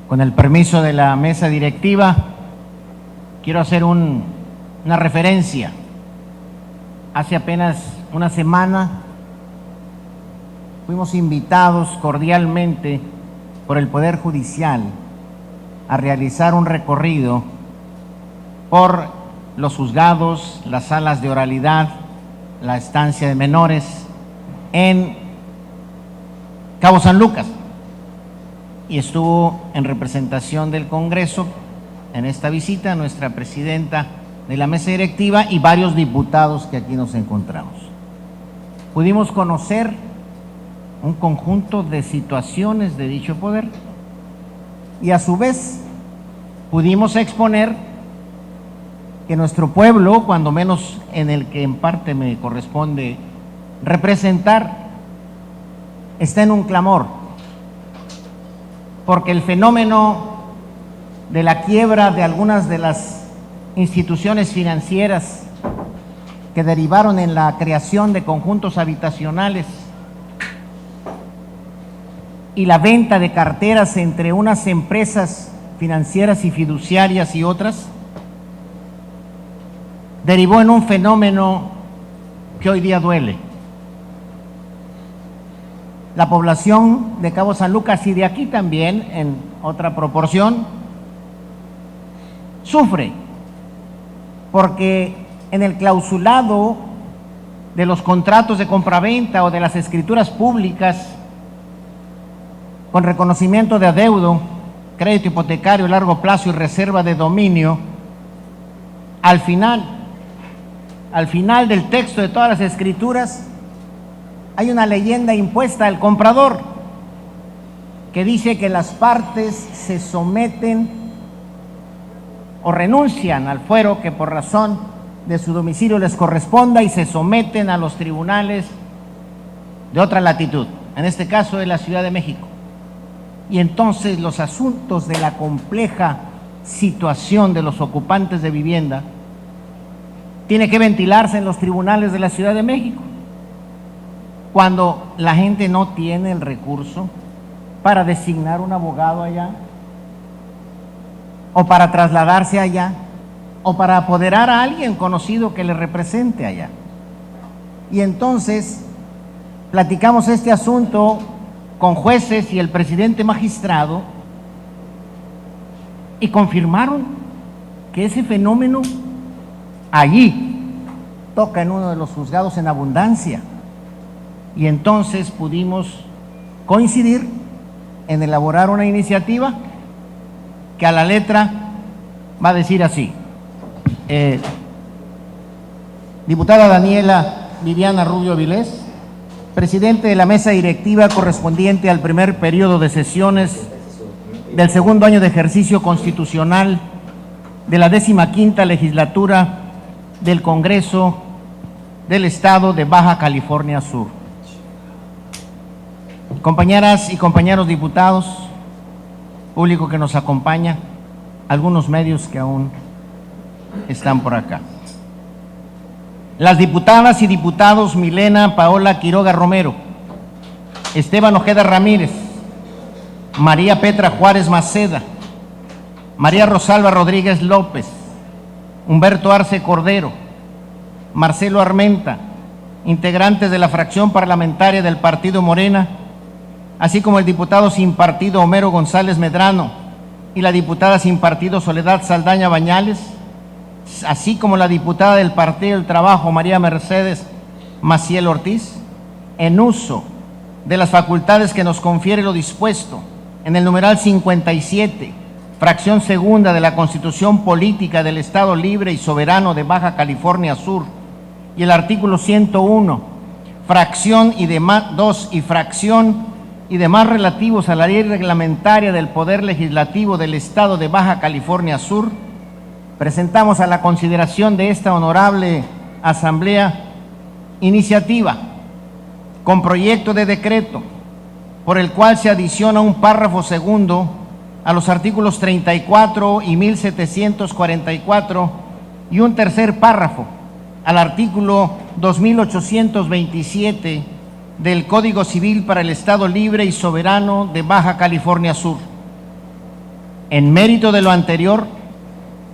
Con el permiso de la mesa directiva, quiero hacer una referencia. Hace apenas una semana fuimos invitados cordialmente por el Poder Judicial a realizar un recorrido por los juzgados, las salas de oralidad, la estancia de menores en Cabo San Lucas. Y estuvo en representación del Congreso en esta visita nuestra presidenta de la mesa directiva y varios diputados que aquí nos encontramos. Pudimos conocer un conjunto de situaciones de dicho poder y a su vez pudimos exponer que nuestro pueblo, cuando menos en el que en parte me corresponde representar, está en un clamor, porque el fenómeno de la quiebra de algunas de las instituciones financieras que derivaron en la creación de conjuntos habitacionales y la venta de carteras entre unas empresas financieras y fiduciarias y otras, derivó en un fenómeno que hoy día duele. La población de Cabo San Lucas y de aquí también, en otra proporción, sufre porque en el clausulado de los contratos de compraventa o de las escrituras públicas con reconocimiento de adeudo, crédito hipotecario a largo plazo y reserva de dominio, al final del texto de todas las escrituras hay una leyenda impuesta al comprador que dice que las partes se someten o renuncian al fuero que por razón de su domicilio les corresponda y se someten a los tribunales de otra latitud, en este caso de la Ciudad de México. Y entonces los asuntos de la compleja situación de los ocupantes de vivienda tiene que ventilarse en los tribunales de la Ciudad de México, cuando la gente no tiene el recurso para designar un abogado allá, o para trasladarse allá, o para apoderar a alguien conocido que le represente allá. Y entonces platicamos este asunto con jueces y el presidente magistrado y confirmaron que ese fenómeno allí toca en uno de los juzgados en abundancia. Y entonces pudimos coincidir en elaborar una iniciativa que a la letra va a decir así: diputada Daniela Viviana Rubio Avilés, presidente de la mesa directiva correspondiente al primer periodo de sesiones del segundo año de ejercicio constitucional de la 15ª legislatura del Congreso del Estado de Baja California Sur. Compañeras y compañeros diputados, público que nos acompaña, algunos medios que aún están por acá. Las diputadas y diputados Milena Paola Quiroga Romero, Esteban Ojeda Ramírez, María Petra Juárez Maceda, María Rosalba Rodríguez López, Humberto Arce Cordero, Marcelo Armenta, integrantes de la fracción parlamentaria del Partido Morena, así como el diputado sin partido Homero González Medrano y la diputada sin partido Soledad Saldaña Bañales, así como la diputada del Partido del Trabajo María Mercedes Maciel Ortiz, en uso de las facultades que nos confiere lo dispuesto en el numeral 57, fracción segunda de la Constitución Política del Estado Libre y Soberano de Baja California Sur y el artículo 101, fracción y demás 2 y fracción y demás relativos a la ley reglamentaria del Poder Legislativo del Estado de Baja California Sur, presentamos a la consideración de esta honorable Asamblea iniciativa con proyecto de decreto por el cual se adiciona un párrafo segundo a los artículos 34 y 1744 y un tercer párrafo al artículo 2827 del Código Civil para el Estado Libre y Soberano de Baja California Sur. En mérito de lo anterior,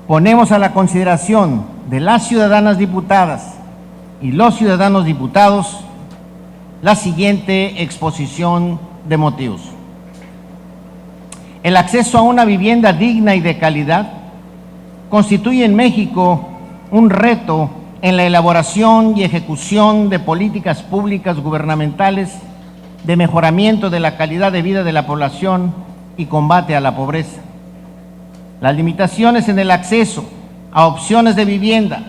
ponemos a la consideración de las ciudadanas diputadas y los ciudadanos diputados la siguiente exposición de motivos. El acceso a una vivienda digna y de calidad constituye en México un reto en la elaboración y ejecución de políticas públicas gubernamentales de mejoramiento de la calidad de vida de la población y combate a la pobreza. Las limitaciones en el acceso a opciones de vivienda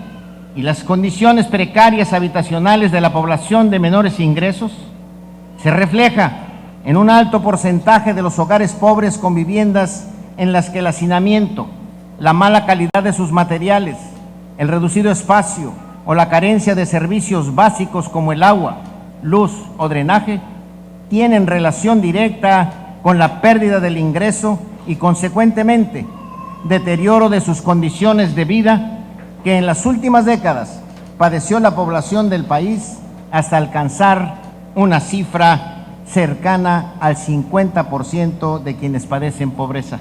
y las condiciones precarias habitacionales de la población de menores ingresos se refleja en un alto porcentaje de los hogares pobres con viviendas en las que el hacinamiento, la mala calidad de sus materiales, el reducido espacio o la carencia de servicios básicos como el agua, luz o drenaje tienen relación directa con la pérdida del ingreso y, consecuentemente, deterioro de sus condiciones de vida que en las últimas décadas padeció la población del país hasta alcanzar una cifra cercana al 50% de quienes padecen pobreza.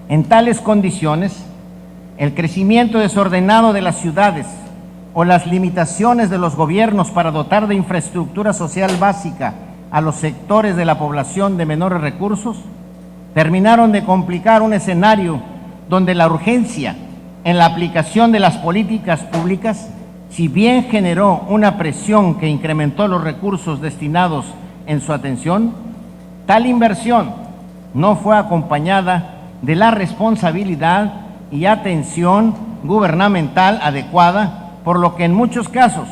En tales condiciones, el crecimiento desordenado de las ciudades o las limitaciones de los gobiernos para dotar de infraestructura social básica a los sectores de la población de menores recursos terminaron de complicar un escenario donde la urgencia en la aplicación de las políticas públicas, si bien generó una presión que incrementó los recursos destinados en su atención, tal inversión no fue acompañada de la responsabilidad y atención gubernamental adecuada, por lo que en muchos casos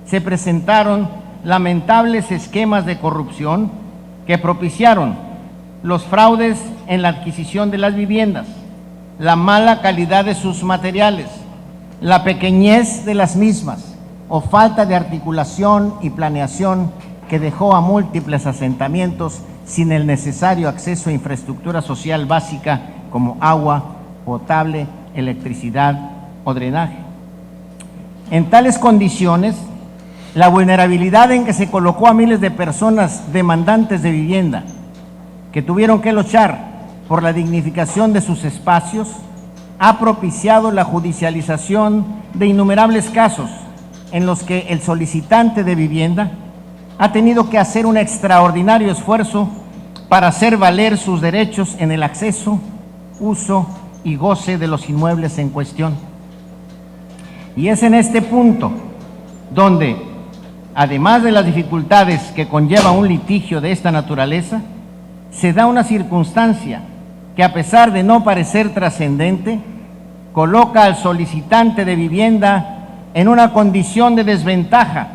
se presentaron lamentables esquemas de corrupción que propiciaron los fraudes en la adquisición de las viviendas, la mala calidad de sus materiales, la pequeñez de las mismas o falta de articulación y planeación que dejó a múltiples asentamientos sin el necesario acceso a infraestructura social básica como agua potable, electricidad o drenaje. En tales condiciones, la vulnerabilidad en que se colocó a miles de personas demandantes de vivienda, que tuvieron que luchar por la dignificación de sus espacios, ha propiciado la judicialización de innumerables casos en los que el solicitante de vivienda ha tenido que hacer un extraordinario esfuerzo para hacer valer sus derechos en el acceso, uso y goce de los inmuebles en cuestión. Y es en este punto donde, además de las dificultades que conlleva un litigio de esta naturaleza, se da una circunstancia que, a pesar de no parecer trascendente, coloca al solicitante de vivienda en una condición de desventaja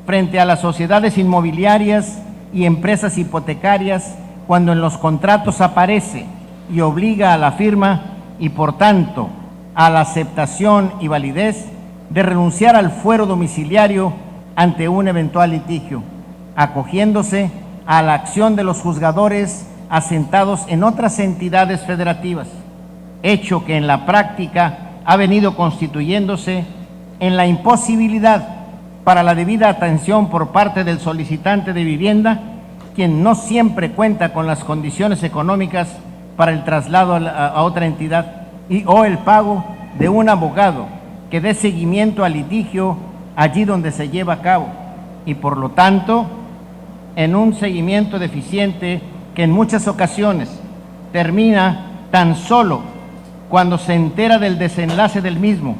frente a las sociedades inmobiliarias y empresas hipotecarias cuando en los contratos aparece y obliga a la firma y, por tanto, a la aceptación y validez de renunciar al fuero domiciliario ante un eventual litigio, acogiéndose a la acción de los juzgadores asentados en otras entidades federativas, hecho que en la práctica ha venido constituyéndose en la imposibilidad para la debida atención por parte del solicitante de vivienda, quien no siempre cuenta con las condiciones económicas para el traslado a otra entidad o el pago de un abogado que dé seguimiento al litigio allí donde se lleva a cabo, y por lo tanto en un seguimiento deficiente que en muchas ocasiones termina tan solo cuando se entera del desenlace del mismo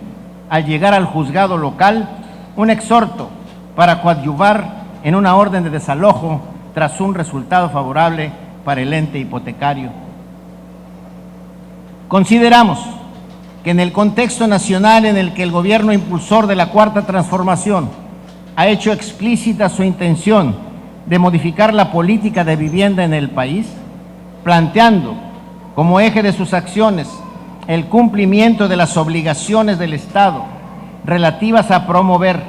al llegar al juzgado local un exhorto para coadyuvar en una orden de desalojo tras un resultado favorable para el ente hipotecario. Consideramos que en el contexto nacional en el que el gobierno impulsor de la Cuarta Transformación ha hecho explícita su intención de modificar la política de vivienda en el país, planteando como eje de sus acciones el cumplimiento de las obligaciones del Estado relativas a promover,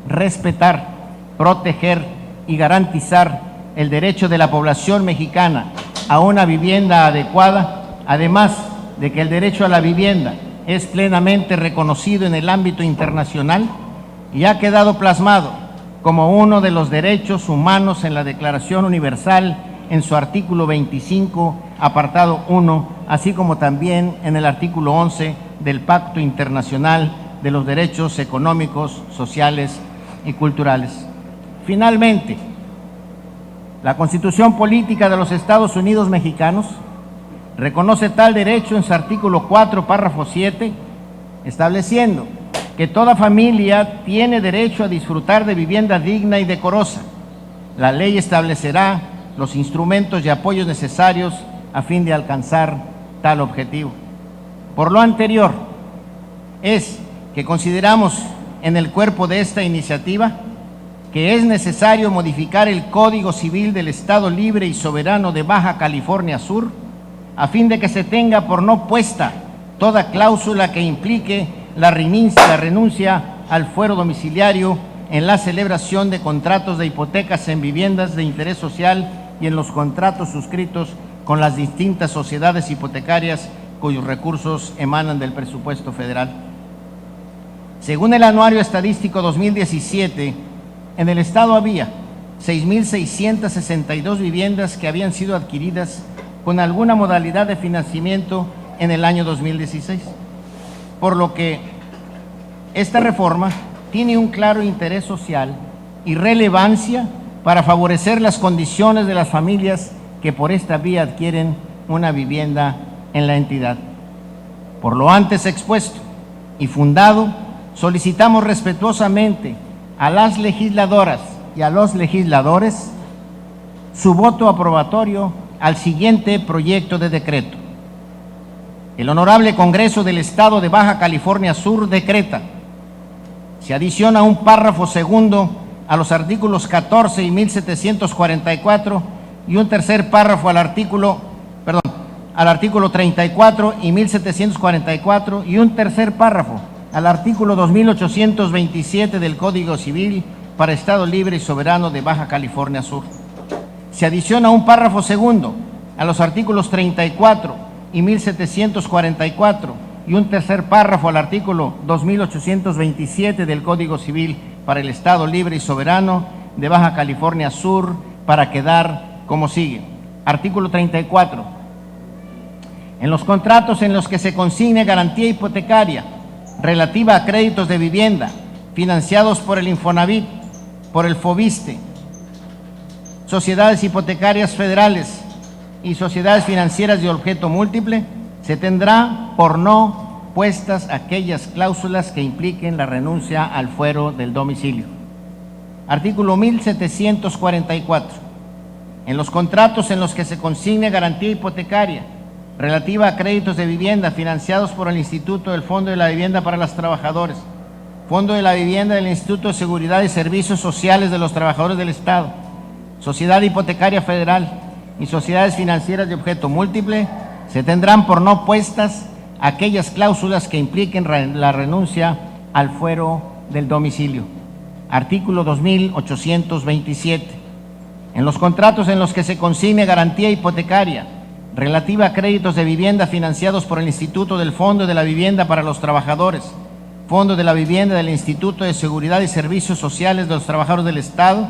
respetar, proteger y garantizar el derecho de la población mexicana a una vivienda adecuada, además de que el derecho a la vivienda es plenamente reconocido en el ámbito internacional y ha quedado plasmado como uno de los derechos humanos en la Declaración Universal en su artículo 25, apartado 1, así como también en el artículo 11 del Pacto Internacional de los Derechos Económicos, Sociales y Culturales. Finalmente, la Constitución Política de los Estados Unidos Mexicanos reconoce tal derecho en su artículo 4, párrafo 7, estableciendo que toda familia tiene derecho a disfrutar de vivienda digna y decorosa. La ley establecerá los instrumentos y apoyos necesarios a fin de alcanzar tal objetivo. Por lo anterior, es que consideramos en el cuerpo de esta iniciativa que es necesario modificar el Código Civil del Estado Libre y Soberano de Baja California Sur, a fin de que se tenga por no puesta toda cláusula que implique la renuncia al fuero domiciliario en la celebración de contratos de hipotecas en viviendas de interés social y en los contratos suscritos con las distintas sociedades hipotecarias cuyos recursos emanan del presupuesto federal. Según el Anuario Estadístico 2017, en el Estado había 6.662 viviendas que habían sido adquiridas con alguna modalidad de financiamiento en el año 2016, por lo que esta reforma tiene un claro interés social y relevancia para favorecer las condiciones de las familias que por esta vía adquieren una vivienda en la entidad. Por lo antes expuesto y fundado, solicitamos respetuosamente a las legisladoras y a los legisladores su voto aprobatorio al siguiente proyecto de decreto. El Honorable Congreso del Estado de Baja California Sur decreta: se adiciona un párrafo segundo a los artículos 14 y 1744 y un tercer párrafo al artículo 34 y 1744 y un tercer párrafo al artículo 2827 del Código Civil para Estado Libre y Soberano de Baja California Sur. Se adiciona un párrafo segundo a los artículos 34 y 1744 y un tercer párrafo al artículo 2827 del Código Civil para el Estado Libre y Soberano de Baja California Sur, para quedar como sigue. Artículo 34. En los contratos en los que se consigne garantía hipotecaria relativa a créditos de vivienda financiados por el Infonavit, por el Fobiste, sociedades hipotecarias federales y sociedades financieras de objeto múltiple, se tendrá por no puestas aquellas cláusulas que impliquen la renuncia al fuero del domicilio. Artículo 1744. En los contratos en los que se consigne garantía hipotecaria relativa a créditos de vivienda financiados por el Instituto del Fondo de la Vivienda para los Trabajadores, Fondo de la Vivienda del Instituto de Seguridad y Servicios Sociales de los Trabajadores del Estado, Sociedad Hipotecaria Federal y sociedades financieras de objeto múltiple, se tendrán por no puestas aquellas cláusulas que impliquen la renuncia al fuero del domicilio. Artículo 2827. En los contratos en los que se consigne garantía hipotecaria relativa a créditos de vivienda financiados por el Instituto del Fondo de la Vivienda para los Trabajadores, Fondo de la Vivienda del Instituto de Seguridad y Servicios Sociales de los Trabajadores del Estado,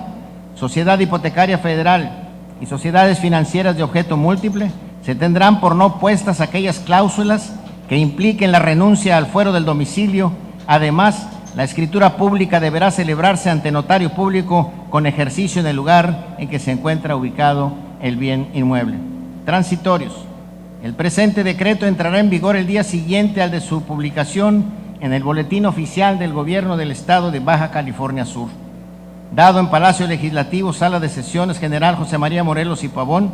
Sociedad Hipotecaria Federal y sociedades financieras de objeto múltiple, se tendrán por no puestas aquellas cláusulas que impliquen la renuncia al fuero del domicilio. Además, la escritura pública deberá celebrarse ante notario público con ejercicio en el lugar en que se encuentra ubicado el bien inmueble. Transitorios. El presente decreto entrará en vigor el día siguiente al de su publicación en el Boletín Oficial del Gobierno del Estado de Baja California Sur. Dado en Palacio Legislativo, Sala de Sesiones General José María Morelos y Pavón,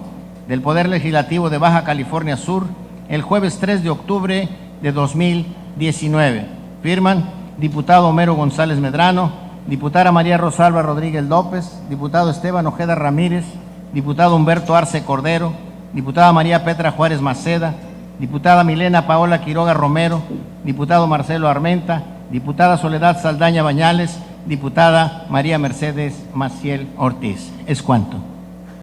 del Poder Legislativo de Baja California Sur, el jueves 3 de octubre de 2019. Firman: diputado Homero González Medrano, diputada María Rosalba Rodríguez López, diputado Esteban Ojeda Ramírez, diputado Humberto Arce Cordero, diputada María Petra Juárez Maceda, diputada Milena Paola Quiroga Romero, diputado Marcelo Armenta, diputada Soledad Saldaña Bañales, diputada María Mercedes Maciel Ortiz. Es cuanto.